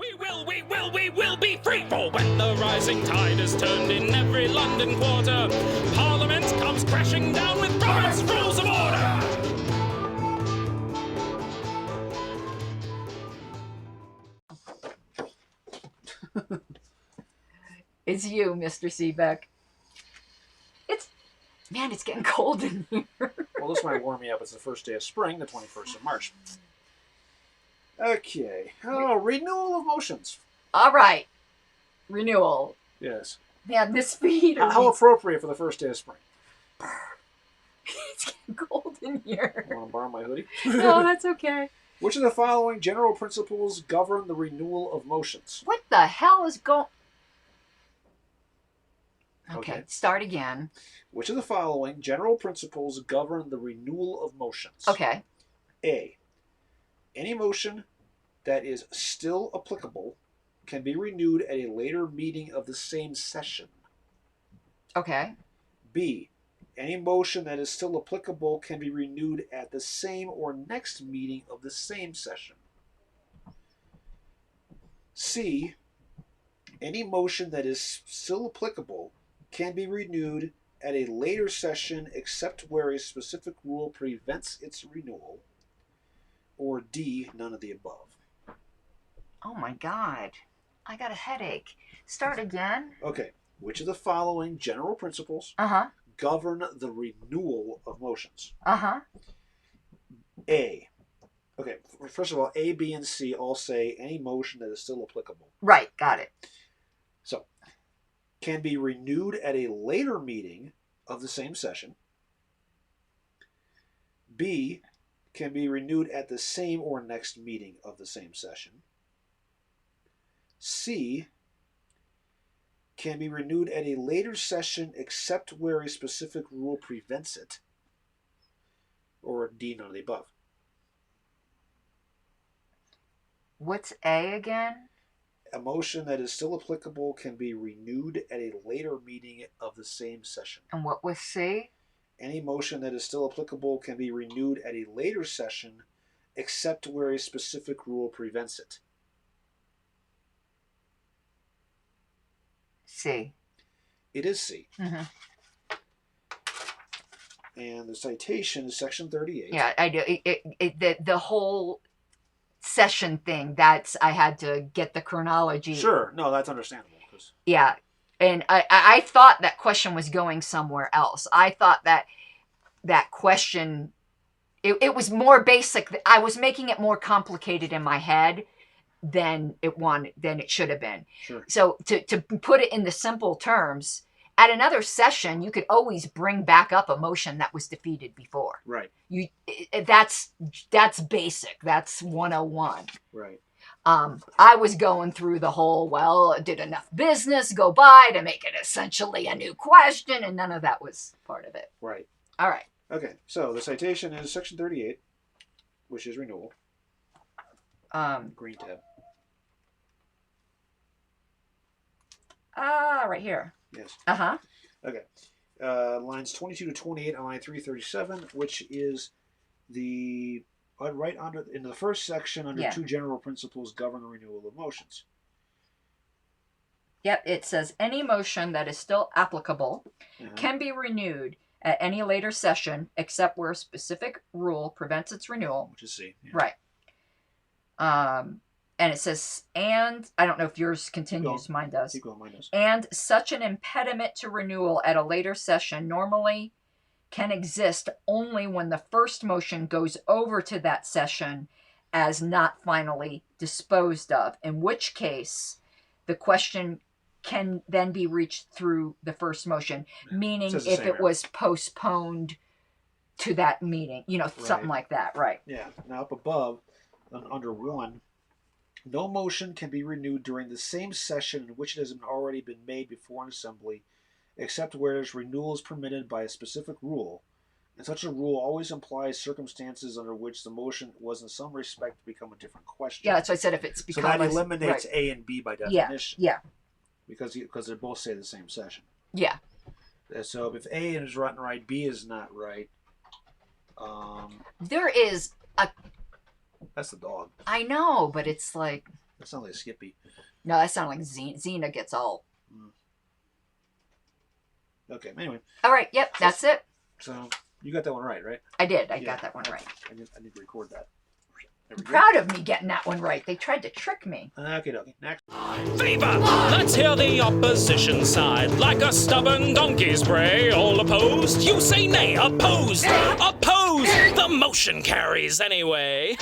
We will be free! For when the rising tide is turned in every London quarter, Parliament comes crashing down with Robert's Rules of Order! It's you, Mr. Seebeck. It's getting cold in here. Well, this might warm me up. It's the first day of spring, the 21st of March. Okay. Oh, renewal of motions. All right. Renewal. Yes. Man, this speed. How appropriate for the first day of spring. It's getting cold in here. Want to borrow my hoodie? No, that's okay. Which of the following general principles govern the renewal of motions? What the hell is going... Okay. Okay, start again. Which of the following general principles govern the renewal of motions? Okay. A. Any motion that is still applicable can be renewed at a later meeting of the same session. Okay. B. Any motion that is still applicable can be renewed at the same or next meeting of the same session. C. Any motion that is still applicable can be renewed at a later session except where a specific rule prevents its renewal. Or D. None of the above. Oh my God. I got a headache. Start again. Okay. Which of the following general principles govern the renewal of motions? A. Okay, first of all, A, B, and C all say any motion that is still applicable. Right, got it. So, can be renewed at a later meeting of the same session. B, can be renewed at the same or next meeting of the same session. C, can be renewed at a later session except where a specific rule prevents it. Or D, none of the above. What's A again? A motion that is still applicable can be renewed at a later meeting of the same session. And what was C? Any motion that is still applicable can be renewed at a later session except where a specific rule prevents it. C. It is C. And the citation is section 38. Yeah, I do. The whole session thing, I had to get the chronology. Sure. No, that's understandable. Yeah. And I thought that question was going somewhere else. I thought that question, it was more basic. I was making it more complicated in my head than it should have been. Sure. So to put it in the simple terms, at another session, you could always bring back up a motion that was defeated before. Right. That's basic. That's 101. Right. I was going through the whole, did enough business go by to make it essentially a new question, and none of that was part of it. Right. All right. Okay, so the citation is section 38, which is renewal. Green tab. Right here. Yes. Okay. Lines 22 to 28 on line 337, which is the right under in the first section under two general principles govern the renewal of motions. Yep, it says any motion that is still applicable can be renewed at any later session except where a specific rule prevents its renewal. Which is C. Yeah. Right. And it says, and I don't know if yours continues, mine does. Keep going, mine does. And such an impediment to renewal at a later session normally can exist only when the first motion goes over to that session as not finally disposed of, in which case the question can then be reached through the first motion, meaning if it was postponed to that meeting, something like that, right? Yeah. Now up above, under 1, no motion can be renewed during the same session in which it has already been made before an assembly, except where its renewal is permitted by a specific rule, and such a rule always implies circumstances under which the motion was in some respect become a different question. Yeah, that's what I said. If it's become so that eliminates A and B by definition. Yeah. Because they both say the same session. Yeah. So if A is right, B is not right. There is a... That's the dog. I know, but it's like... That sounds like Skippy. No, that sounds like Xena gets all. Okay, anyway. All right, yep, that's it. So, you got that one right, right? I did. I got that one right. I need to record that. I'm proud of me getting that one right. They tried to trick me. Okay, next. Fever! Let's hear the opposition side. Like a stubborn donkey's bray. All opposed? You say nay. Opposed! Opposed! The motion carries anyway.